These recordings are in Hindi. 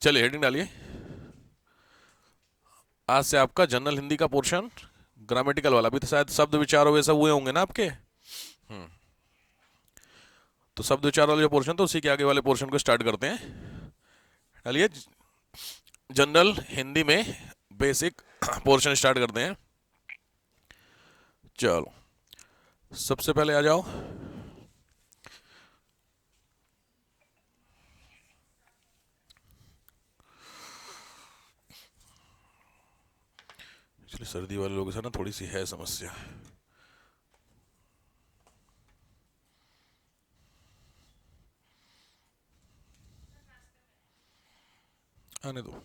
चलिए हेडिंग डालिए। आज से आपका जनरल हिंदी का पोर्शन ग्रामेटिकल वाला, अभी तो शायद शब्द विचार ये सब हुए होंगे ना आपके। तो शब्द विचार वाला जो पोर्शन तो उसी के आगे वाले पोर्शन को स्टार्ट करते हैं। डालिए जनरल हिंदी में बेसिक पोर्शन स्टार्ट करते हैं। चलो सबसे पहले आ जाओ। एक्चुअली सर्दी वाले लोगों से ना थोड़ी सी है समस्या। आने दो।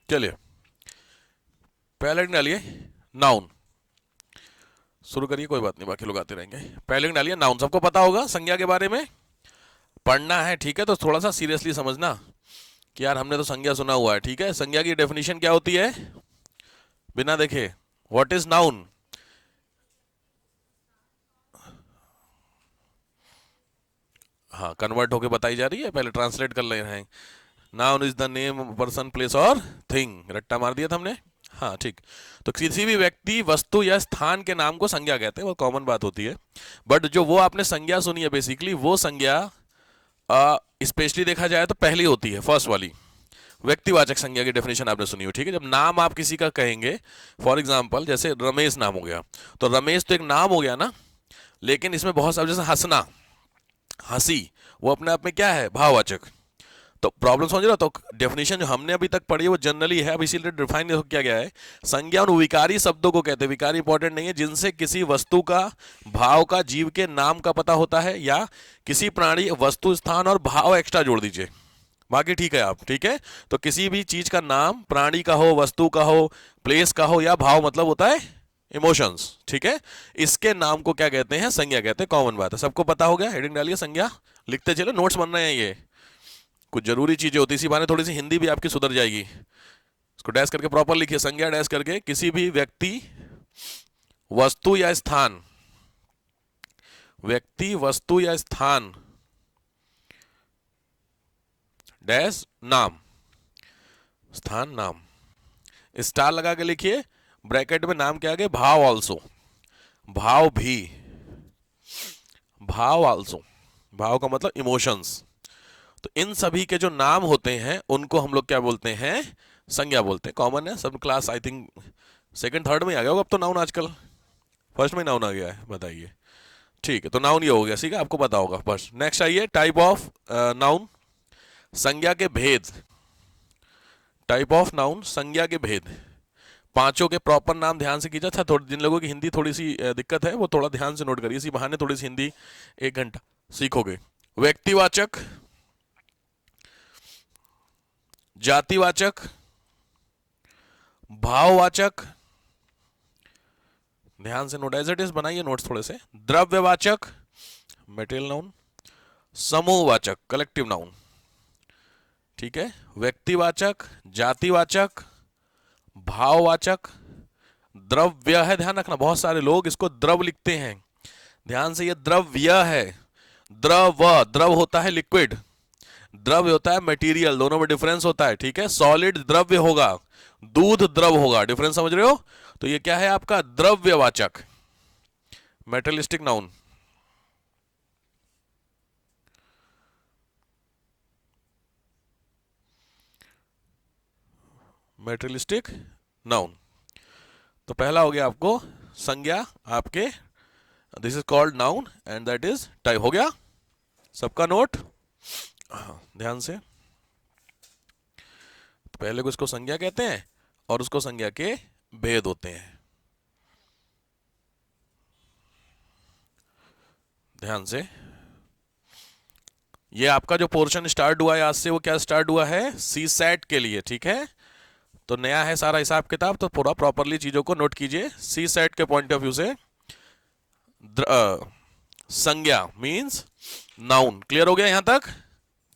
चलिए पहले डालिए नाउन। शुरू करिए, कोई बात नहीं, बाकी लोग आते रहेंगे। पहले डालिए नाउन। सबको पता होगा संज्ञा के बारे में पढ़ना है, ठीक है? तो थोड़ा सा सीरियसली समझना कि यार हमने तो संज्ञा सुना हुआ है, ठीक है? संज्ञा की डेफिनेशन क्या होती है बिना देखे? What is noun? हाँ, कन्वर्ट होके बताई जा रही है, पहले ट्रांसलेट कर ले रहे हैं। Noun is the name person place और थिंग। रट्टा मार दिया था हमने। हाँ ठीक। तो किसी भी व्यक्ति वस्तु या स्थान के नाम को संज्ञा कहते हैं, वो कॉमन बात होती है। बट जो वो आपने संज्ञा सुनी है बेसिकली वो संज्ञा स्पेशली देखा जाए तो पहली होती है, फर्स्ट वाली। व्यक्तिवाचक संज्ञा की डेफिनेशन आपने सुनी हो, ठीक है? जब नाम आप किसी का कहेंगे, फॉर एग्जाम्पल जैसे रमेश नाम हो गया, तो रमेश तो एक नाम हो गया ना, लेकिन इसमें बहुत सारे, जैसे हंसना, हंसी, वो अपने आप में क्या है? भाववाचक। तो प्रॉब्लम समझ रहे हो? तो डेफिनेशन जो हमने अभी तक पढ़ी है वो जनरली है, अब इसीलिए डिफाइन किया गया है। संज्ञा उन विकारी शब्दों को कहते हैं, विकारी इंपॉर्टेंट नहीं है, जिनसे किसी वस्तु का, भाव का, जीव के नाम का पता होता है, या किसी प्राणी, वस्तु, स्थान और भाव एक्स्ट्रा जोड़ दीजिए, बाकी ठीक है आप, ठीक है? तो किसी भी चीज का नाम, प्राणी का हो, वस्तु का हो, प्लेस का हो, या भाव मतलब होता है इमोशंस, ठीक है? इसके नाम को क्या कहते हैं? संज्ञा कहते हैं। कॉमन बात है, सबको पता हो गया। हेडिंग डालिए संज्ञा। लिखते चलो, नोट्स बन रहे हैं, ये कुछ जरूरी चीजें होती, इसी बहाने थोड़ी सी हिंदी भी आपकी सुधर जाएगी। इसको डैश करके प्रॉपर लिखिए, संज्ञा डैश करके, किसी भी व्यक्ति, वस्तु या स्थान, व्यक्ति, वस्तु या स्थान, डैश नाम, स्थान नाम, स्टार लगा के लिखिए, ब्रैकेट में नाम के आगे भाव ऑल्सो, भाव भी, भाव ऑल्सो, भाव का मतलब इमोशंस। तो इन सभी के जो नाम होते हैं उनको हम लोग क्या बोलते हैं? संज्ञा बोलते हैं। कॉमन है, सब class I think second third में आ गया होगा अब तो नाउन, आजकल फर्स्ट में नाउन आ गया है, बताइए। ठीक है, तो नाउन ये हो गया, ठीक है, आपको पता होगा। बस नेक्स्ट आइए, टाइप ऑफ नाउन, संज्ञा के भेद। टाइप ऑफ नाउन, संज्ञा के भेद। पांचों के प्रॉपर नाम ध्यान से कीजिए। था जिन लोगों की हिंदी थोड़ी सी दिक्कत है वो थोड़ा ध्यान से नोट करिए, इसी बहाने थोड़ी सी हिंदी 1 घंटा सीखोगे। व्यक्तिवाचक, जातिवाचक, भाववाचक, ध्यान से नोट, एज इट इज बनाइए नोट्स थोड़े से। द्रव्यवाचक, मेटेरियल नाउन। समूहवाचक, कलेक्टिव नाउन, ठीक है? व्यक्तिवाचक, जातिवाचक, भाववाचक, द्रव्य है, ध्यान रखना, बहुत सारे लोग इसको द्रव लिखते हैं, ध्यान से, ये द्रव्य है। द्रव, द्रव होता है लिक्विड, द्रव्य होता है मटेरियल, दोनों में डिफरेंस होता है, ठीक है? सॉलिड द्रव्य होगा, दूध द्रव होगा, डिफरेंस समझ रहे हो? तो ये क्या है आपका? द्रव्यवाचक, मेटेलिस्टिक नाउन। Materialistic noun. तो पहला हो गया आपको संज्ञा आपके, this is called noun and that is type. हो गया सबका नोट? ध्यान से। तो पहले को इसको संज्ञा कहते हैं और उसको संज्ञा के भेद होते हैं, ध्यान से। ये आपका जो पोर्शन स्टार्ट हुआ है आज से, वो क्या स्टार्ट हुआ है? सी सेट के लिए, ठीक है? तो नया है सारा हिसाब किताब, तो पूरा प्रॉपरली चीजों को नोट कीजिए। सी सेट के पॉइंट ऑफ व्यू से संज्ञा मींस नाउन। क्लियर हो गया यहां तक?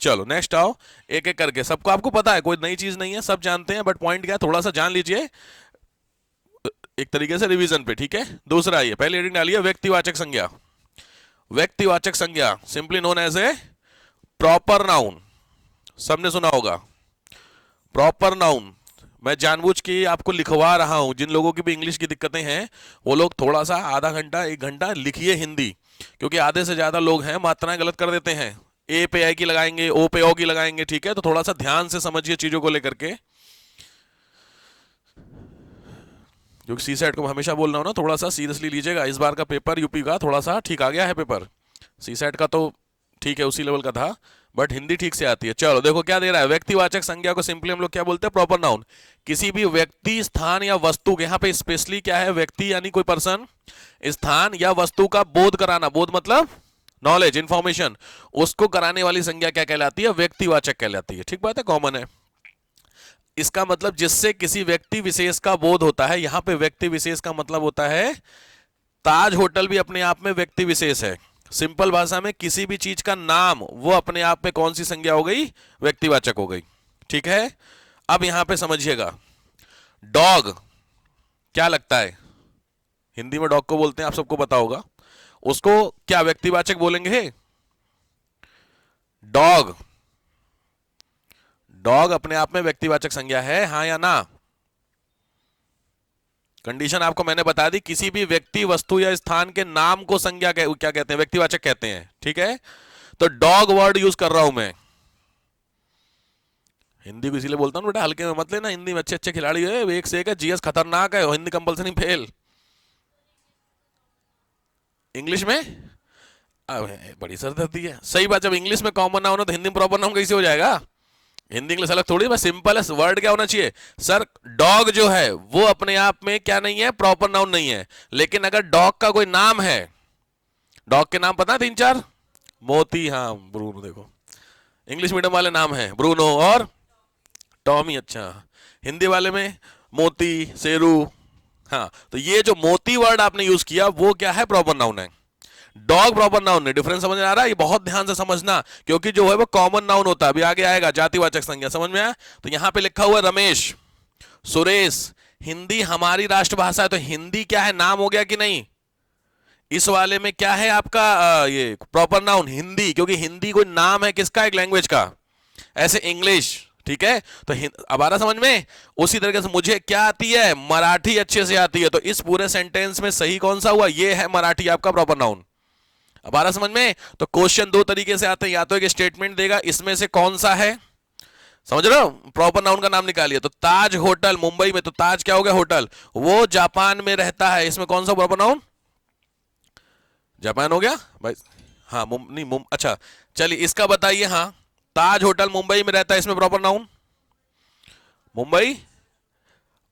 चलो नेक्स्ट आओ, एक एक करके। सबको आपको पता है, कोई नई चीज नहीं है, सब जानते हैं, बट पॉइंट क्या है थोड़ा सा जान लीजिए। एक तरीके से रिवीजन पे, ठीक है। दूसरा ये पहले हेडिंग डालिए, व्यक्तिवाचक संज्ञा। व्यक्तिवाचक संज्ञा simply known as a proper noun, सबने सुना होगा प्रॉपर नाउन। मैं जानबूझ के आपको लिखवा रहा हूं, जिन लोगों की भी इंग्लिश की दिक्कतें हैं वो लोग थोड़ा सा आधा घंटा 1 घंटा लिखिए हिंदी, क्योंकि आधे से ज्यादा लोग हैं मात्राएं गलत कर देते हैं, ए पे आई की लगाएंगे, ओ पे ओ की लगाएंगे, ठीक है। तो थोड़ा सा ध्यान से समझिए चीजों को लेकर के, क्योंकि सी सेट को हमेशा बोल रहा हूं ना, थोड़ा सा सीरियसली लीजिएगा। इस बार का पेपर यूपी का थोड़ा सा ठीक आ गया है पेपर, सी सेट का तो ठीक है उसी लेवल का था, बट हिंदी ठीक से आती है। चलो देखो क्या दे रहा है, व्यक्तिवाचक संज्ञा को सिंपली हम लोग क्या बोलते हैं, प्रॉपर नाउन। किसी भी व्यक्ति, स्थान या वस्तु के, यहाँ पे स्पेशली क्या है, व्यक्ति यानी कोई पर्सन, स्थान या वस्तु का बोध कराना, बोध मतलब नॉलेज, इंफॉर्मेशन, उसको कराने वाली संज्ञा क्या कहलाती है, व्यक्तिवाचक कहलाती है। ठीक बात है, कॉमन है। इसका मतलब जिससे किसी व्यक्ति विशेष का बोध होता है, यहां पे व्यक्ति विशेष का मतलब होता है, ताज होटल भी अपने आप में व्यक्ति विशेष है। सिंपल भाषा में किसी भी चीज का नाम वो अपने आप में कौन सी संज्ञा हो गई, व्यक्तिवाचक हो गई, ठीक है। अब यहां पे समझिएगा, डॉग क्या लगता है, हिंदी में डॉग को बोलते हैं, आप सबको पता होगा, उसको क्या व्यक्तिवाचक बोलेंगे, डॉग। डॉग अपने आप में व्यक्तिवाचक संज्ञा है, हाँ या ना। कंडीशन आपको मैंने बता दी, किसी भी व्यक्ति, वस्तु या स्थान के नाम को संज्ञा क्या कहते हैं, व्यक्तिवाचक कहते हैं, ठीक है। तो डॉग वर्ड यूज कर रहा हूं मैं, हिंदी को इसीलिए बोलता हूं बेटा, हल्के में मत लेना, हिंदी में अच्छे अच्छे खिलाड़ी है, एक से एक है, जीएस खतरनाक है, हिंदी कंपल्सरी फेल। इंग्लिश में बड़ी सरदर्दी है, सही बात। जब इंग्लिश में कॉमन नाउन हो तो हिंदी में प्रॉपर नाउन कैसे हो जाएगा, हिंदी इंग्लिश अलग थोड़ी, बस सिंपल है। वर्ड क्या होना चाहिए सर, डॉग जो है वो अपने आप में क्या नहीं है, प्रॉपर नाउन नहीं है, लेकिन अगर डॉग का कोई नाम है, डॉग के नाम पता है 3-4, मोती, हाँ ब्रूनो, देखो इंग्लिश मीडियम वाले नाम है ब्रूनो और टॉमी, अच्छा हिंदी वाले में मोती, शेरू, हाँ। तो ये जो मोती वर्ड आपने यूज किया वो क्या है, प्रॉपर नाउन है। डॉग प्रॉपर नाउन है, डिफरेंस समझ में आ रहा है, ये बहुत ध्यान से समझना, क्योंकि जो है वो कॉमन नाउन होता है, अभी आगे आएगा जातिवाचक संज्ञा, समझ में आया। तो यहां पे लिखा हुआ है रमेश, सुरेश, हिंदी हमारी राष्ट्रभाषा है, तो हिंदी क्या है, नाम हो गया कि नहीं। इस वाले में क्या है आपका ये प्रॉपर नाउन हिंदी, क्योंकि हिंदी कोई नाम है किसका, एक लैंग्वेज का, ऐसे इंग्लिश, ठीक है। तो अब आ रहा समझ में। उसी तरीके से मुझे क्या आती है, मराठी अच्छे से आती है, तो इस पूरे सेंटेंस में सही कौन सा हुआ, ये है मराठी आपका प्रॉपर नाउन। अब आ रहा समझ में। तो क्वेश्चन दो तरीके से आते हैं, या तो एक स्टेटमेंट देगा, इसमें से कौन सा है, समझ रहे हो, प्रॉपर नाउन का नाम निकालिए। तो ताज होटल मुंबई में, तो ताज क्या हो गया, होटल, वो जापान में रहता है, इसमें कौन सा प्रॉपर नाउन, जापान हो गया भाई, हाँ नहीं अच्छा चलिए इसका बताइए, हाँ ताज होटल मुंबई में रहता है, इसमें प्रॉपर नाउन, मुंबई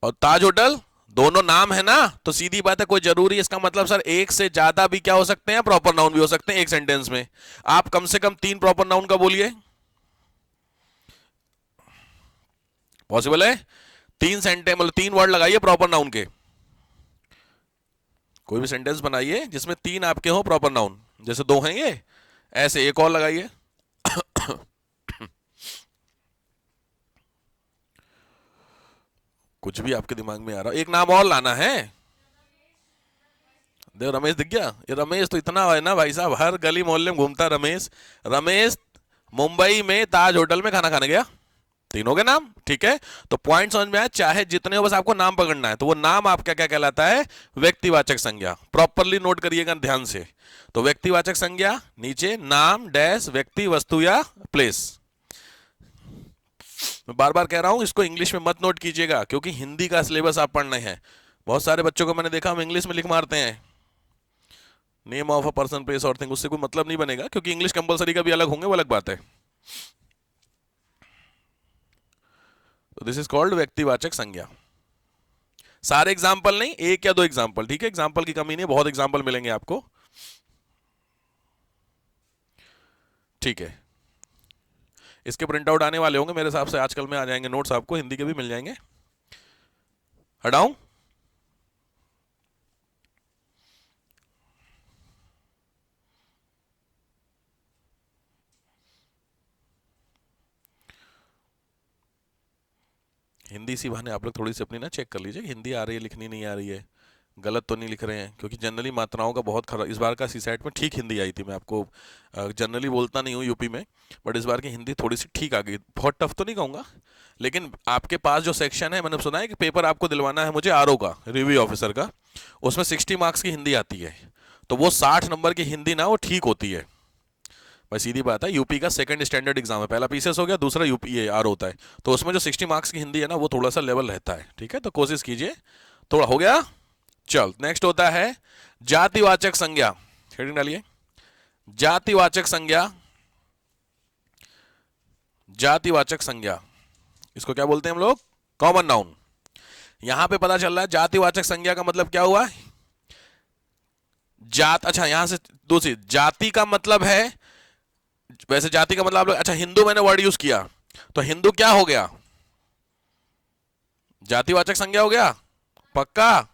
और ताज होटल दोनों नाम है ना, तो सीधी बात है, कोई जरूरी, इसका मतलब सर एक से ज्यादा भी क्या हो सकते हैं, प्रॉपर नाउन भी हो सकते हैं एक सेंटेंस में। आप कम से कम 3 प्रॉपर नाउन का बोलिए, पॉसिबल है, 3 सेंटेंस मतलब 3 वर्ड लगाइए प्रॉपर नाउन के, कोई भी सेंटेंस बनाइए जिसमें 3 आपके हो प्रॉपर नाउन, जैसे 2 हैं ये, ऐसे एक और लगाइए। कुछ भी आपके दिमाग में आ रहा हो, एक नाम और लाना है। देखो रमेश दिख गया, ये रमेश तो इतना है ना भाई साहब, हर गली मोहल्ले में घूमता रमेश। रमेश मुंबई में ताज होटल में खाना खाने गया, तीनों के नाम, ठीक है। तो पॉइंट समझ में आया, चाहे जितने हो बस आपको नाम पकड़ना है, तो वो नाम आपका क्या कहलाता है, व्यक्तिवाचक संज्ञा। प्रॉपरली नोट करिएगा ध्यान से। तो व्यक्तिवाचक संज्ञा नीचे नाम डैश व्यक्ति वस्तु या प्लेस। मैं बार बार कह रहा हूं इसको इंग्लिश में मत नोट कीजिएगा, क्योंकि हिंदी का सिलेबस आप पढ़ना है। बहुत सारे बच्चों को मैंने देखा हम इंग्लिश में लिख मारते हैं, name of a person place और थिंग, उससे कोई मतलब नहीं बनेगा, क्योंकि इंग्लिश कंपलसरी का भी अलग होंगे, वो अलग बात है। तो दिस इज कॉल्ड व्यक्तिवाचक संज्ञा। सारे एग्जाम्पल नहीं, 1 या 2 एग्जाम्पल, ठीक है, एग्जाम्पल की कमी नहीं, बहुत एग्जाम्पल मिलेंगे आपको, ठीक है। इसके प्रिंट आउट आने वाले होंगे मेरे हिसाब से, आजकल में आ जाएंगे नोट्स, आपको हिंदी के भी मिल जाएंगे। हटाऊं, हिंदी सी बहाने आप लोग थोड़ी सी अपनी ना चेक कर लीजिए, हिंदी आ रही है लिखनी नहीं आ रही है। गलत तो नहीं लिख रहे हैं, क्योंकि जनरली मात्राओं का बहुत खराब, इस बार का सीसैट में ठीक हिंदी आई थी। मैं आपको जनरली बोलता नहीं हूँ यूपी में, बट इस बार की हिंदी थोड़ी सी ठीक आ गई। बहुत टफ तो नहीं कहूँगा, लेकिन आपके पास जो सेक्शन है, मैंने सुना है कि पेपर आपको दिलवाना है मुझे आरओ का, रिव्यू ऑफिसर का, उसमें 60 मार्क्स की हिंदी आती है, तो वो 60 नंबर की हिंदी ना वो ठीक होती है भाई, सीधी बात है। यूपी का सेकंड स्टैंडर्ड एग्जाम है, पहला पीसीएस हो गया, दूसरा यूपी आर होता है, तो उसमें जो 60 मार्क्स की हिंदी है ना वो थोड़ा सा लेवल रहता है, ठीक है, तो कोशिश कीजिए। थोड़ा हो गया। चल नेक्स्ट होता है जातिवाचक संज्ञा, हेडिंग डालिए, जातिवाचक संज्ञा। जातिवाचक संज्ञा इसको क्या बोलते हैं हम लोग? Common noun. यहां पे पता चल रहा है जातिवाचक संज्ञा का मतलब क्या हुआ? जात। अच्छा, यहां से दूसरी, जाति का मतलब है, वैसे जाति का मतलब आप लोग, अच्छा हिंदू मैंने वर्ड यूज किया, तो हिंदू क्या हो गया? जातिवाचक संज्ञा हो गया पक्का?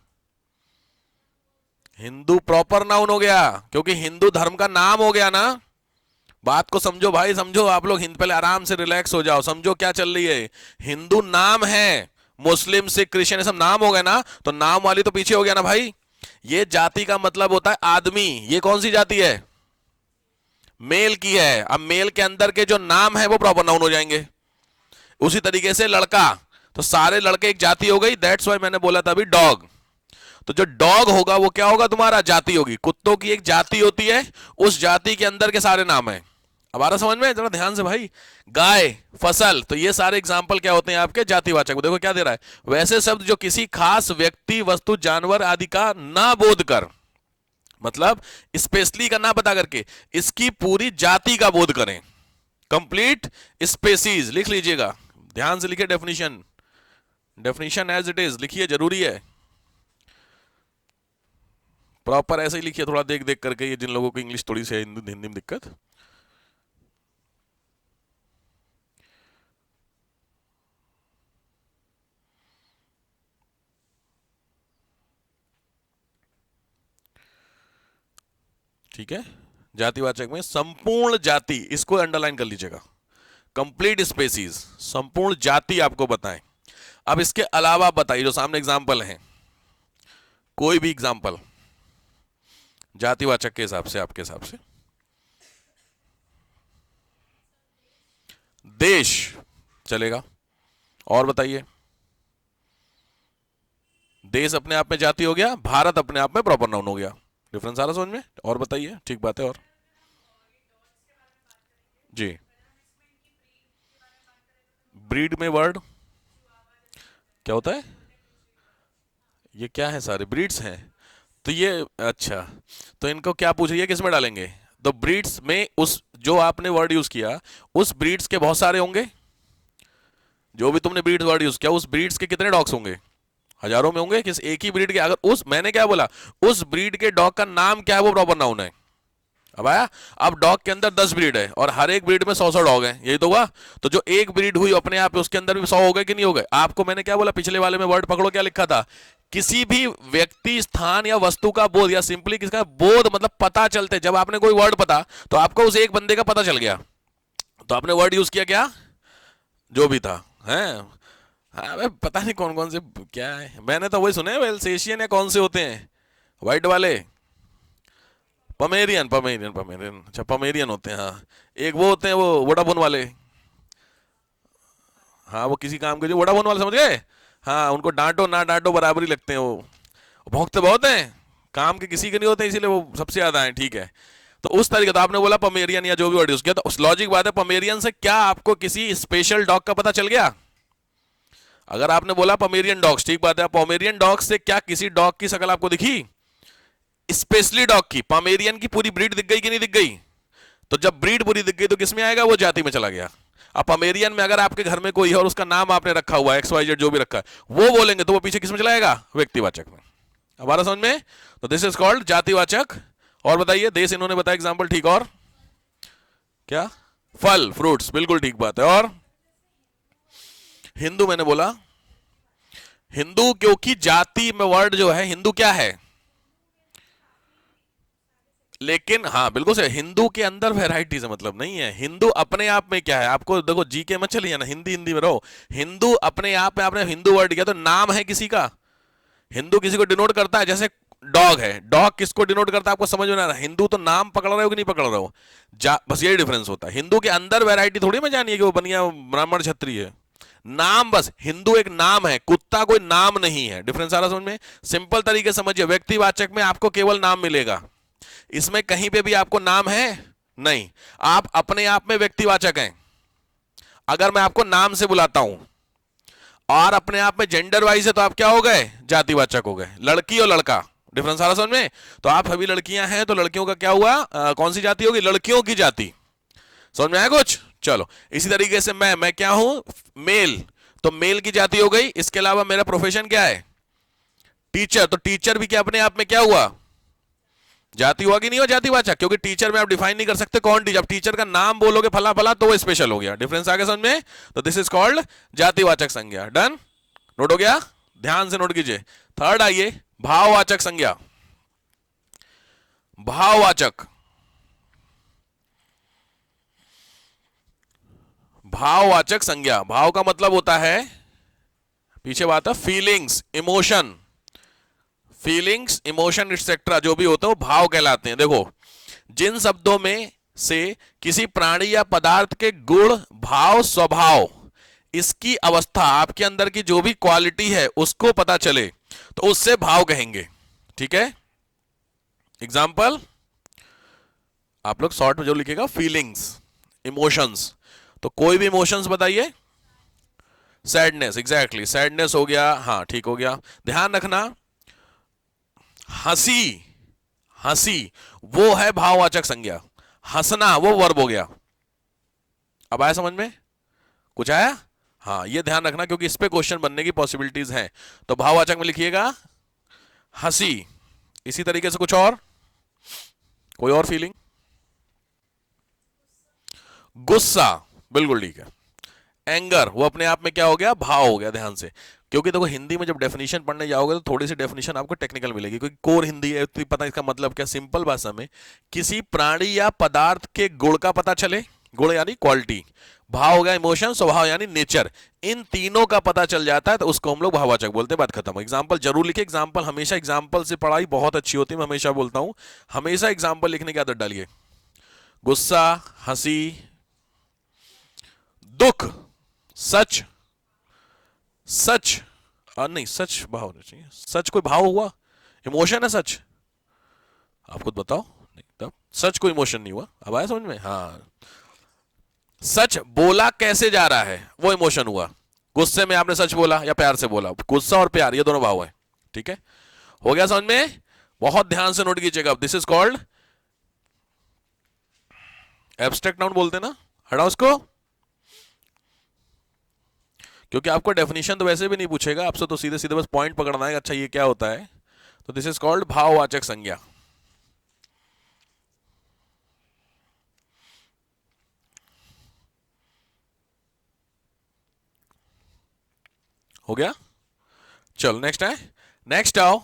हिंदू प्रॉपर नाउन हो गया, क्योंकि हिंदू धर्म का नाम हो गया ना। बात को समझो भाई, समझो आप लोग, पहले आराम से रिलैक्स हो जाओ, समझो क्या चल रही है। हिंदू नाम है, मुस्लिम सिख क्रिश्चियन सब नाम हो गए ना, तो नाम वाली तो पीछे हो गया ना भाई। ये जाति का मतलब होता है आदमी। ये कौन सी जाति है? मेल की है। अब मेल के अंदर के जो नाम है वो प्रॉपर नाउन हो जाएंगे। उसी तरीके से लड़का, तो सारे लड़के एक जाति हो गई, दैट्स वाई मैंने बोला था अभी डॉग। तो जो डॉग होगा वो क्या होगा? तुम्हारा जाति होगी। कुत्तों की एक जाति होती है, उस जाति के अंदर के सारे नाम है। अब आ रहा समझ में? जरा ध्यान से भाई। गाय, फसल, तो ये सारे एग्जाम्पल क्या होते हैं आपके? जातिवाचक। देखो क्या दे रहा है, वैसे शब्द जो किसी खास व्यक्ति, वस्तु, जानवर आदि का ना बोध कर, मतलब स्पेशली का ना पता करके इसकी पूरी जाति का बोध करें। कंप्लीट स्पेसीज लिख लीजिएगा, ध्यान से लिखिए। Definition, definition as it is लिखिए, जरूरी है। प्रॉपर ऐसे ही लिखिए, थोड़ा देख देख करके, ये जिन लोगों को इंग्लिश थोड़ी सी है, हिंदी में दिक्कत। ठीक है, जातिवाचक में संपूर्ण जाति, इसको अंडरलाइन कर लीजिएगा। कंप्लीट स्पेसीज, संपूर्ण जाति आपको बताएं। अब इसके अलावा बताइए, जो सामने एग्जाम्पल हैं, कोई भी एग्जाम्पल जातिवाचक के हिसाब से, आपके हिसाब से। देश चलेगा, और बताइए। देश अपने आप में जाति हो गया, भारत अपने आप में प्रॉपर नाउन हो गया। डिफरेंस आ रहा समझ में? और बताइए, ठीक बात है। और जी, ब्रीड में वर्ड क्या होता है? ये क्या है? सारे ब्रीड्स हैं, तो ये अच्छा, तो इनको क्या पूछ रही है, किस में डालेंगे? तो ब्रीड्स में उस जो आपने वर्ड यूज किया, उस ब्रीड्स के बहुत सारे होंगे। जो भी तुमने ब्रीड्स वर्ड यूज किया, उस ब्रीड्स के कितने डॉग्स होंगे? हजारों में होंगे। किस एक ही ब्रीड के, अगर उस, मैंने क्या बोला, उस ब्रीड के डॉग का नाम क्या है, वो प्रॉपर नाउन है। अब आया? अब डॉग के अंदर 10 ब्रीड है, और हर एक ब्रीड में 100 डॉग हैं, यही तो हुआ। तो जो एक ब्रीड हुई अपने आप, उसके अंदर भी 100 हो गए कि नहीं हो गए? आपको मैंने क्या बोला पिछले वाले में? वर्ड पकड़ो, क्या लिखा था? किसी भी व्यक्ति, स्थान या वस्तु का बोध, या सिंपली किसका बोध, मतलब पता चलते। जब आपने कोई वर्ड पता, तो आपको उस एक बंदे का पता चल गया, तो आपने वर्ड यूज किया क्या? जो भी था, है। हाँ, पता नहीं कौन कौन से क्या है, मैंने तो वही सुने, वेल्सेशियन या कौन से होते हैं व्हाइट वाले, पमेरियन, पमेरियन, पमेरियन, अच्छा पमेरियन होते हैं, हाँ। एक वो होते हैं, वो वोडाफोन वाले, हाँ, वो किसी काम के, जो वोडाफोन वाले, समझ गए? हाँ, उनको डांटो ना डांटो बराबरी लगते हैं, वो भौंकते बहुत हैं, काम के किसी के नहीं होते, इसीलिए वो सबसे ज्यादा है, ठीक है। तो उस तरीके, तो आपने बोला पमेरियन या जो भी वर्ड यूज किया, तो उस लॉजिक बात है, पमेरियन से क्या आपको किसी स्पेशल डॉग का पता चल गया? अगर आपने बोला पमेरियन डॉग्स, ठीक बात है, पमेरियन डॉग से क्या किसी डॉग की शक्ल आपको दिखी? स्पेशली डॉग की, पमेरियन की पूरी ब्रीड दिख गई कि नहीं दिख गई? तो जब ब्रीड पूरी दिख गई, तो किसमें आएगा? वो जाति में चला गया। अब पमेरियन में अगर आपके घर में कोई है और उसका नाम आपने रखा हुआ है, XYZ जो भी रखा है, वो बोलेंगे, तो वो पीछे किसमें चलाएगा? व्यक्तिवाचक में। अब आ रहा समझ में? तो दिस इज कॉल्ड जातिवाचक। और बताइए, देश इन्होंने बताया एग्जाम्पल, ठीक। और क्या? फल, फ्रूट्स, बिल्कुल ठीक बात है। और हिंदू मैंने बोला, हिंदू क्योंकि जाति में वर्ड जो है, हिंदू क्या है? लेकिन हाँ बिल्कुल से, हिंदू के अंदर वैरायटी से मतलब नहीं है। हिंदू अपने आप में क्या है? आपको देखो, जी के मत चलिए ना, हिंदी हिंदी में रहो। हिंदू अपने आप में, आपने हिंदू वर्ड किया तो नाम है किसी का, हिंदू किसी को डिनोट करता है, जैसे डॉग है, डॉग किसको डिनोट करता है आपको समझ में ना आ रहा है? हिंदू तो नाम पकड़ रहे हो कि नहीं पकड़ रहे हो, बस यही डिफरेंस होता है। हिंदू के अंदर वैरायटी थोड़ी में जानिए कि वो बनिया ब्राह्मण क्षत्रिय है, नाम, बस हिंदू एक नाम है, कुत्ता कोई नाम नहीं है। डिफरेंस आ रहा समझ में? सिंपल तरीके समझिए, व्यक्तिवाचक में आपको केवल नाम मिलेगा, इसमें कहीं पे भी आपको नाम है नहीं, आप अपने आप में व्यक्तिवाचक हैं। अगर मैं आपको नाम से बुलाता हूं और अपने आप में जेंडर वाइज है तो आप क्या हो गए? जातिवाचक हो गए। लड़की और लड़का, डिफरेंस आ रहा समझ में? तो आप सभी लड़कियां हैं तो लड़कियों का क्या हुआ? कौन सी जाति होगी? लड़कियों की जाति। समझ में आया कुछ? चलो, इसी तरीके से मैं क्या हूं? मेल, तो मेल की जाति हो गई। इसके अलावा मेरा प्रोफेशन क्या है? टीचर, तो टीचर भी क्या अपने आप में क्या हुआ? जाति हुआ कि नहीं हुआ? जातिवाचक, क्योंकि टीचर में आप डिफाइन नहीं कर सकते कौन टीचर। आप टीचर का नाम बोलोगे फला फला तो वो स्पेशल हो गया। डिफरेंस आ गया समझ में? तो दिस इज कॉल्ड जातिवाचक संज्ञा। डन? नोट हो गया? ध्यान से नोट कीजिए। थर्ड आइए, भाववाचक संज्ञा। भाववाचक, भाववाचक संज्ञा, भाव का मतलब होता है, पीछे बात है, feelings, emotion, feelings, emotion etcetera जो भी होते हैं वो भाव कहलाते हैं। देखो, जिन शब्दों में से किसी प्राणी या पदार्थ के गुण, भाव, स्वभाव, इसकी अवस्था, आपके अंदर की जो भी क्वालिटी है उसको पता चले तो उससे भाव कहेंगे। ठीक है? एग्जाम्पल आप लोग शॉर्ट में जो लिखेगा, फीलिंग्स, इमोशंस, तो कोई भी इमोशंस बताइए। सैडनेस, एग्जैक्टली, सैडनेस हो गया, हाँ ठीक हो गया। ध्यान रखना, हंसी, हंसी वो है भाववाचक संज्ञा, हंसना वो वर्ब हो गया। अब आया समझ में? कुछ आया? हाँ, ये ध्यान रखना क्योंकि इस पे क्वेश्चन बनने की पॉसिबिलिटीज हैं। तो भाववाचक में लिखिएगा हंसी। इसी तरीके से कुछ और, कोई और फीलिंग? गुस्सा, बिल्कुल ठीक है। एंगर वो अपने आप में क्या हो गया? भाव हो गया। ध्यान से, क्योंकि देखो हिंदी में जब डेफिनेशन पढ़ने जाओगे तो थोड़ी सी डेफिनेशन आपको टेक्निकल मिलेगी, क्योंकि कोर हिंदी है तो पता इसका मतलब क्या। सिंपल भाषा में, किसी प्राणी या पदार्थ के गुण का पता चले, गुण यानी क्वालिटी, भाव हो गया इमोशन, स्वभाव यानी नेचर, इन तीनों का पता चल जाता है तो उसको हम लोग भाववाचक बोलते हैं। बात खत्म। एग्जाम्पल जरूर लिखे, एग्जाम्पल हमेशा, एग्जाम्पल से पढ़ाई बहुत अच्छी होती है, मैं हमेशा बोलता हूं, हमेशा एग्जाम्पल लिखने की आदत डालिए। गुस्सा, हंसी, दुख, सच, सच, नहीं सच भाव होना चाहिए, सच कोई भाव हुआ? इमोशन है सच? आप खुद बताओ। नहीं, तब सच कोई इमोशन नहीं हुआ। अब आया समझ में? हाँ, सच बोला कैसे जा रहा है वो इमोशन हुआ। गुस्से में आपने सच बोला या प्यार से बोला, गुस्सा और प्यार ये दोनों भाव है। ठीक है? हो गया समझ में? बहुत ध्यान से नोट कीजिएगा। This is called abstract noun बोलते ना, हटा उसको, क्योंकि आपको डेफिनेशन तो वैसे भी नहीं पूछेगा आपसे, तो सीधे सीधे बस पॉइंट पकड़ना है, अच्छा ये क्या होता है। तो दिस इज कॉल्ड भाववाचक संज्ञा। हो गया? चलो नेक्स्ट है, नेक्स्ट आओ।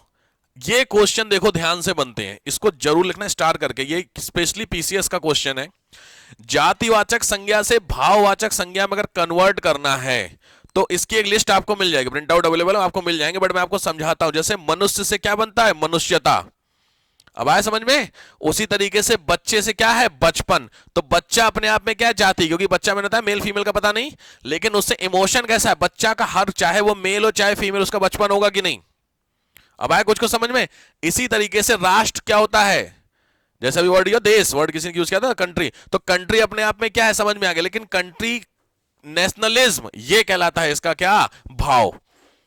ये क्वेश्चन देखो ध्यान से बनते हैं, इसको जरूर लिखना स्टार करके, ये स्पेशली पीसीएस का क्वेश्चन है। जातिवाचक संज्ञा से भाववाचक संज्ञा में अगर कन्वर्ट करना है तो इसकी एक लिस्ट आपको मिल जाएगी, प्रिंट आउट अवेलेबल है, आपको मिल जाएंगे, बट मैं आपको समझाता हूं। जैसे मनुष्य से क्या बनता है? मनुष्यता। अब आया समझ में? उसी तरीके से बच्चे से क्या है? बचपन। तो बच्चा अपने आप में क्या है? जाति, क्योंकि बच्चा मैंने बताया मेल फीमेल का पता नहीं, लेकिन उससे इमोशन कैसा है? बच्चा का हर, चाहे वो मेल हो चाहे फीमेल, उसका बचपन होगा कि नहीं? अब आया कुछ को समझ में? इसी तरीके से राष्ट्र क्या होता है? जैसे अभी वर्ड दिया देश, वर्ड किसी ने यूज किया था कंट्री, तो कंट्री अपने आप में क्या है? समझ में आ गया। लेकिन कंट्री, नेशनलिज्म, ये कहलाता है इसका क्या? भाव।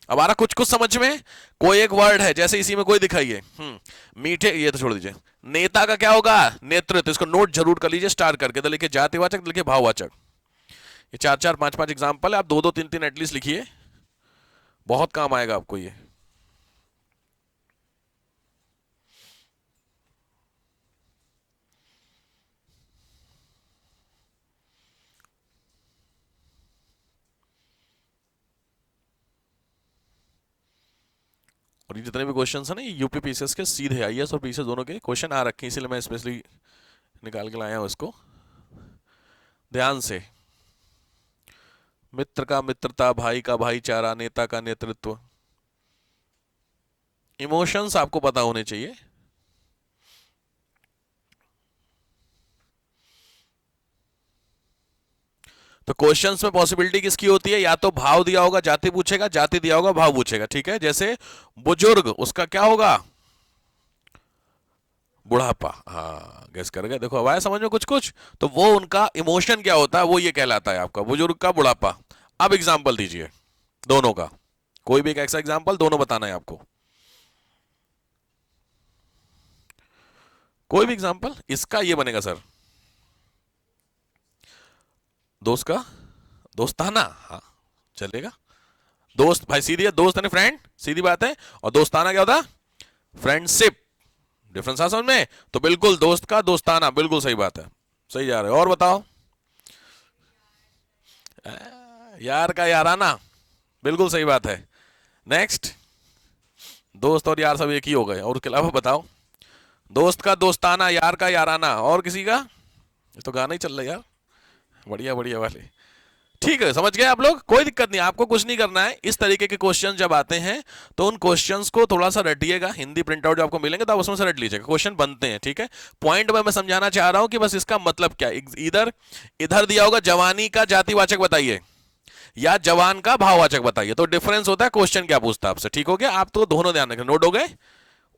अब आ रहा कुछ कुछ समझ में? कोई एक वर्ड है, जैसे इसी में कोई दिखाइए, मीठे, ये तो छोड़ दीजिए। नेता का क्या होगा? नेतृत्व। इसको नोट जरूर कर लीजिए स्टार करके, तो लिखिए जातिवाचक, तो लिखिए भाववाचक। ये चार चार पांच पांच एग्जाम्पल है, आप दो दो तीन तीन एटलीस्ट लिखिए, बहुत काम आएगा आपको ये। और ये जितने भी क्वेश्चन है ना, ये यूपी पीसीएस के सीधे, आईएएस और पीसीएस दोनों के क्वेश्चन आ रखे हैं, इसीलिए मैं स्पेशली निकाल के लाया हूं इसको। ध्यान से, मित्र का मित्रता, भाई का भाईचारा, नेता का नेतृत्व, इमोशंस आपको पता होने चाहिए। तो क्वेश्चंस में पॉसिबिलिटी किसकी होती है, या तो भाव दिया होगा जाति पूछेगा, जाति दिया होगा भाव पूछेगा, ठीक है। जैसे बुजुर्ग, उसका क्या होगा, बुढ़ापा। हाँ गेस कर गए, देखो अब आया समझ में कुछ कुछ। तो वो उनका इमोशन क्या होता है, वो ये कहलाता है आपका बुजुर्ग का बुढ़ापा। अब एग्जाम्पल दीजिए दोनों का, कोई भी एक ऐसा एग्जाम्पल, दोनों बताना है आपको, कोई भी एग्जाम्पल। इसका ये बनेगा सर, दोस्त का दोस्ताना, हाँ चलेगा। दोस्त भाई सीधी है, दोस्त यानी फ्रेंड, सीधी बात है। और दोस्ताना क्या होता है, फ्रेंडशिप। डिफरेंस आ समझ में। तो बिल्कुल दोस्त का दोस्ताना, बिल्कुल सही बात है, सही जा रहे हो। और बताओ, यार का याराना, बिल्कुल सही बात है। नेक्स्ट, दोस्त और यार सब एक ही हो गए। और उसके अलावा बताओ, दोस्त का दोस्ताना, यार का याराना, और किसी का, ये तो गाना ही चल रहा है यार, बढ़िया बढ़िया वाले। ठीक है, समझ गए आप लोग, कोई दिक्कत नहीं, आपको कुछ नहीं करना है। इस तरीके के क्वेश्चन जब आते हैं तो उन क्वेश्चंस को थोड़ा सा रटिएगा, हिंदी प्रिंट आउट जो आपको मिलेंगे तो आप उसमें से रट लीजिएगा, क्वेश्चन बनते हैं, ठीक है। पॉइंट में मैं समझाना चाह रहा हूं कि बस इसका मतलब क्या है। इधर इधर दिया होगा जवानी का जातिवाचक बताइए, या जवान का भाववाचक बताइए, तो डिफरेंस होता है क्वेश्चन क्या पूछता है आपसे, ठीक हो गया। आप तो दोनों ध्यान रखें, नोट हो गए।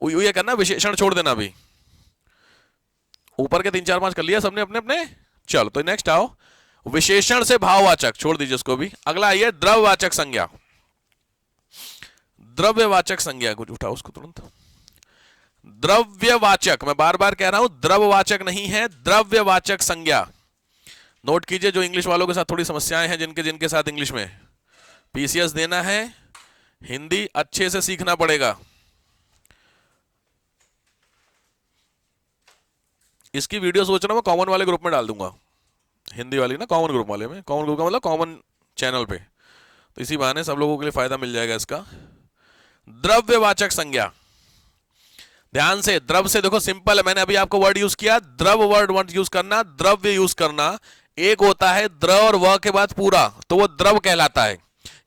ये करना, विशेषण छोड़ देना अभी, ऊपर के 3 4 5 कर लिया सबने अपने अपने। चलो तो नेक्स्ट आओ, विशेषण से भाववाचक छोड़ दीजिए उसको भी। अगला आइए द्रव्यवाचक संज्ञा। द्रव्यवाचक संज्ञा कुछ उठाओ उसको तुरंत। द्रव्यवाचक, मैं बार बार कह रहा हूं द्रव्यवाचक नहीं है, द्रव्यवाचक संज्ञा। नोट कीजिए, जो इंग्लिश वालों के साथ थोड़ी समस्याएं हैं, जिनके जिनके साथ इंग्लिश में पीसीएस देना है, हिंदी अच्छे से सीखना पड़ेगा। इसकी वीडियो सोच रहा हूं मैं कॉमन वाले ग्रुप में डाल दूंगा, हिंदी वाली ना, कॉमन ग्रुप वाले में, कॉमन ग्रुप का मतलब कॉमन चैनल पे, तो इसी बहाने सब लोगों के लिए फायदा मिल जाएगा इसका। द्रव्यवाचक संज्ञा, ध्यान से, द्रव से देखो सिंपल है, मैंने अभी आपको वर्ड यूज किया, द्रव वर्ड वर्ड यूज करना, द्रव्य यूज करना। एक होता है द्र और व के बाद पूरा, तो वो द्रव कहलाता है।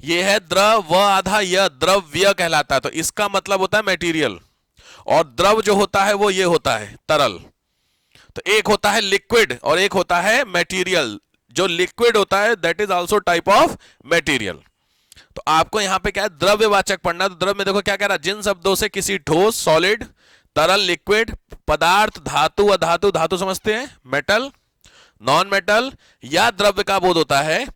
ये है द्र व आधा य, द्रव्य कहलाता है, तो इसका मतलब होता है मटेरियल। और द्रव जो होता है वो ये होता है तरल। तो एक होता है लिक्विड और एक होता है मटेरियल। जो लिक्विड होता है that is also type of material. तो आपको यहां पे क्या है, द्रव्यवाचक पढ़ना। तो द्रव में देखो क्या कह रहा है, जिन शब्दों से किसी ठोस, सॉलिड, तरल, लिक्विड, पदार्थ, धातु, अधातु, धातु समझते हैं, मेटल, नॉन मेटल, या द्रव्य का बोध होता है,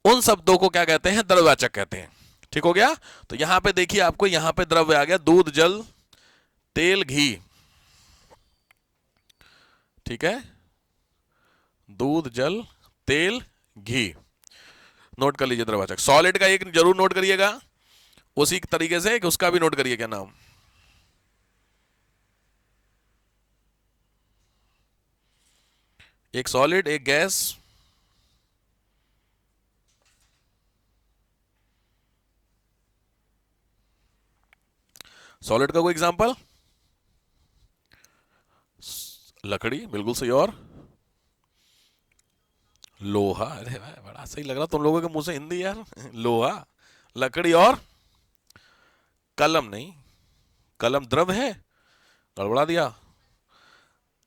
उन शब्दों को क्या कहते हैं, द्रव्यवाचक कहते हैं। ठीक हो गया। तो यहां पे देखिए, आपको यहां पे द्रव्य आ गया, दूध, जल, तेल, घी, ठीक है, दूध, जल, तेल, घी, नोट कर लीजिए द्रव्यवाचक। सॉलिड का एक जरूर नोट करिएगा, उसी तरीके से कि उसका भी नोट करिए, क्या नाम, एक सॉलिड, एक गैस, सॉलिड का कोई एग्जांपल, लकड़ी, बिल्कुल सही। और लोहा, अरे भाई बड़ा सही लग रहा तुम लोगों के मुंह से हिंदी यार। लोहा, लकड़ी, और कलम नहीं, कलम द्रव है, गड़बड़ा दिया।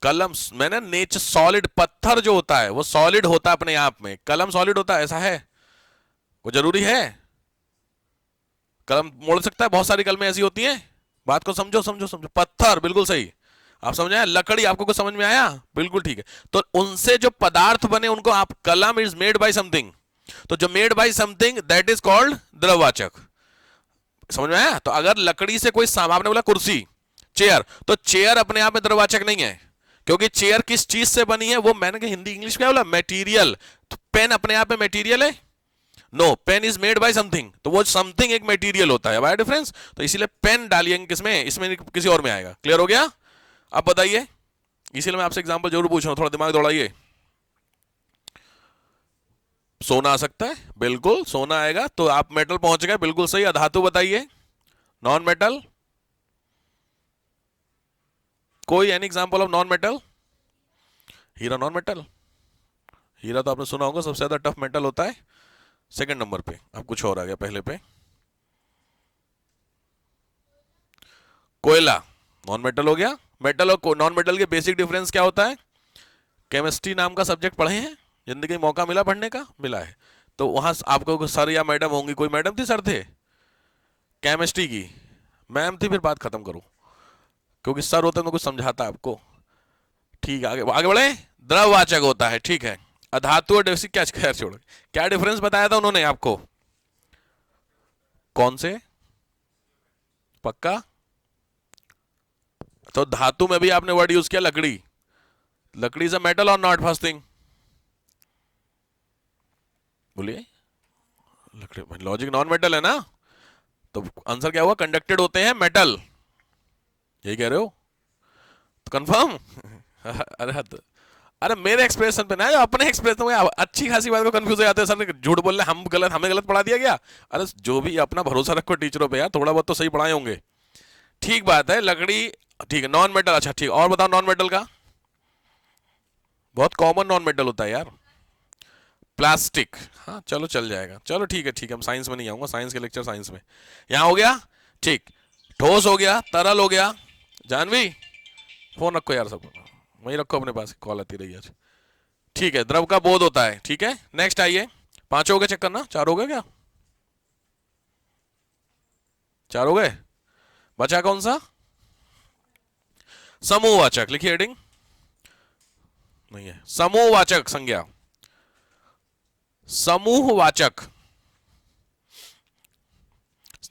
कलम मैंने नेचर, सॉलिड पत्थर जो होता है वो सॉलिड होता है अपने आप में, कलम सॉलिड होता है, ऐसा है, वो जरूरी है। कलम मोड़ सकता है, बहुत सारी कलमें ऐसी होती हैं। बात को समझो समझो समझो। पत्थर, बिल्कुल सही, आप समझ आया। लकड़ी, आपको कुछ समझ में आया, बिल्कुल ठीक है। तो उनसे जो पदार्थ बने उनको आप, कलम इज मेड बाय समथिंग, तो जो made by something that is called द्रववाचक। समझ में आया। तो अगर लकड़ी से कोई सामान, आपने बोला कुर्सी, चेयर, तो चेयर अपने आप में द्रववाचक नहीं है, क्योंकि चेयर किस चीज से बनी है, वो मैंने हिंदी इंग्लिश क्या बोला, मटेरियल। तो पेन अपने आप में मटेरियल है, no, pen is made by something, तो वो समथिंग एक मटेरियल होता है, वाई डिफरेंस। तो इसीलिए पेन डालिए किसमें, इसमें किसी और में आएगा। क्लियर हो गया। अब बताइए, इसीलिए मैं आपसे एग्जांपल जरूर पूछ रहा हूं, थोड़ा दिमाग दौड़ाइए। सोना आ सकता है, बिल्कुल सोना आएगा, तो आप मेटल पहुंच गए, बिल्कुल सही। अधातु बताइए, नॉन मेटल, कोई any example of non metal. हीरा नॉन मेटल, हीरा तो आपने सुना होगा सबसे ज्यादा टफ मेटल होता है। सेकंड नंबर पे, अब कुछ और आ गया पहले पे। कोयला नॉन मेटल हो गया। मेटल और नॉन मेटल के बेसिक डिफरेंस क्या होता है? केमिस्ट्री नाम का सब्जेक्ट पढ़े हैं जिंदगी में, मौका मिला पढ़ने का? मिला है। तो वहां आपको सर या मैडम होंगी, कोई मैडम थी, सर थे? केमिस्ट्री की मैम थी, फिर बात खत्म करो, क्योंकि सर होते तो कुछ समझाता आपको। ठीक है, आगे आगे बढ़े। द्रववाचक होता है, ठीक है। अधातु और बेसिक क्या, खैर छोड़, क्या डिफरेंस बताया था उन्होंने आपको? कौन से? पक्का? तो धातु में भी आपने वर्ड यूज किया लकड़ी। लकड़ी इज अ मेटल और नॉट? फर्स्ट थिंग बोलिए। लकड़ी लॉजिक नॉन मेटल है ना, तो आंसर क्या हुआ? कंडक्टेड होते हैं मेटल, यही कह रहे हो? तो कंफर्म? अरे हद, अरे मेरे एक्सप्रेशन पे ना, जो अपने एक्सप्रेशन में अच्छी खासी बात को कंफ्यूज हो जाते हैं। सर झूठ बोल रहे, हम गलत, हमें गलत पढ़ा दिया गया। अरे जो भी, अपना भरोसा रखो टीचरों पे यार, थोड़ा बहुत तो सही पढ़ाए होंगे। ठीक बात है, लकड़ी ठीक है, नॉन मेटल। अच्छा ठीक, और बताओ नॉन मेटल का। बहुत कॉमन नॉन मेटल होता है यार, प्लास्टिक। हाँ चलो चल जाएगा, चलो ठीक है ठीक है, हम साइंस में नहीं आऊंगा, साइंस के लेक्चर साइंस में। यहां हो गया ठीक। ठोस हो गया, तरल हो गया। जानवी फोन रखो यार, सब वहीं रखो अपने पास, कॉल आती रही आज। ठीक है, द्रव का बोध होता है, ठीक है। नेक्स्ट आइए, 5 हो गए, चेक करना, 4 हो गए क्या? 4 हो गए। बचा कौन सा? समूहवाचक, लिखिए हेडिंग। नहीं है, समूहवाचक संज्ञा। समूहवाचक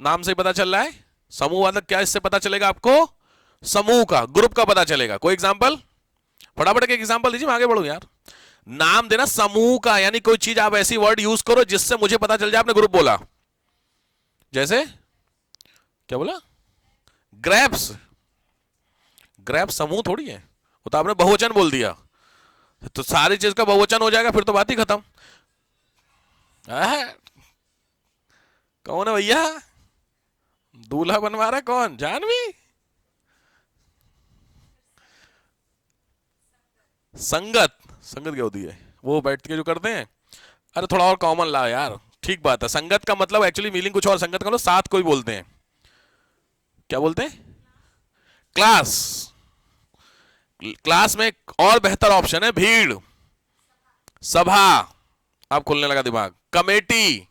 नाम से पता चल रहा है। समूहवाचक क्या, इससे पता चलेगा आपको? समूह का, ग्रुप का पता चलेगा। कोई एग्जांपल, फटाफट के एग्जांपल दीजिए, मैं आगे बढ़ू यार। नाम देना समूह का, यानी कोई चीज आप ऐसी वर्ड यूज करो जिससे मुझे पता चल जाए आपने ग्रुप बोला। जैसे क्या बोला? ग्रेप्स। ग्रेप्स समूह थोड़ी है, वो तो आपने बहुवचन बोल दिया, तो सारी चीज का बहुवचन हो जाएगा, फिर तो बात ही खत्म। कौन है भैया? दूल्हा बनवा रहा है कौन? जानवी? संगत। संगत क्या होती है? वो बैठ के जो करते हैं। अरे थोड़ा और कॉमन ला यार। ठीक बात है, संगत का मतलब एक्चुअली मीनिंग कुछ और, संगत का मतलब साथ कोई बोलते हैं। क्या बोलते हैं? क्लास। क्लास में एक और बेहतर ऑप्शन है, भीड़, सभा। अब खुलने लगा दिमाग। कमेटी,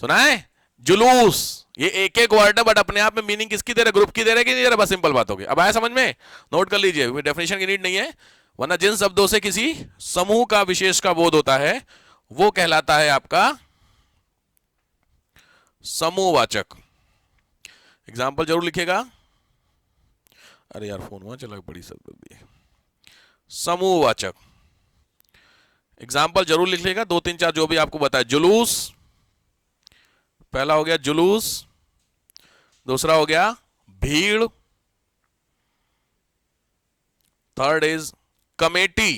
सुना है? जुलूस। ये एक एक वर्ड है, बट अपने आप में मीनिंग किसकी दे रहे? ग्रुप की दे रहे कि नहीं दे रहे? बस सिंपल बात होगी। अब आया समझ में? नोट कर लीजिए, डेफिनेशन की नीड नहीं है, वरना जिन शब्दों से किसी समूह का विशेष का बोध होता है वो कहलाता है आपका समूहवाचक। एग्जाम्पल जरूर लिखिएगा। अरे यार फोन वहां चला, बड़ी शब्द दी। समूहवाचक एग्जाम्पल जरूर लिख लिखिएगा, 2 3 4 जो भी आपको बताए। जुलूस, पहला हो गया जुलूस, दूसरा हो गया भीड़, थर्ड इज कमेटी,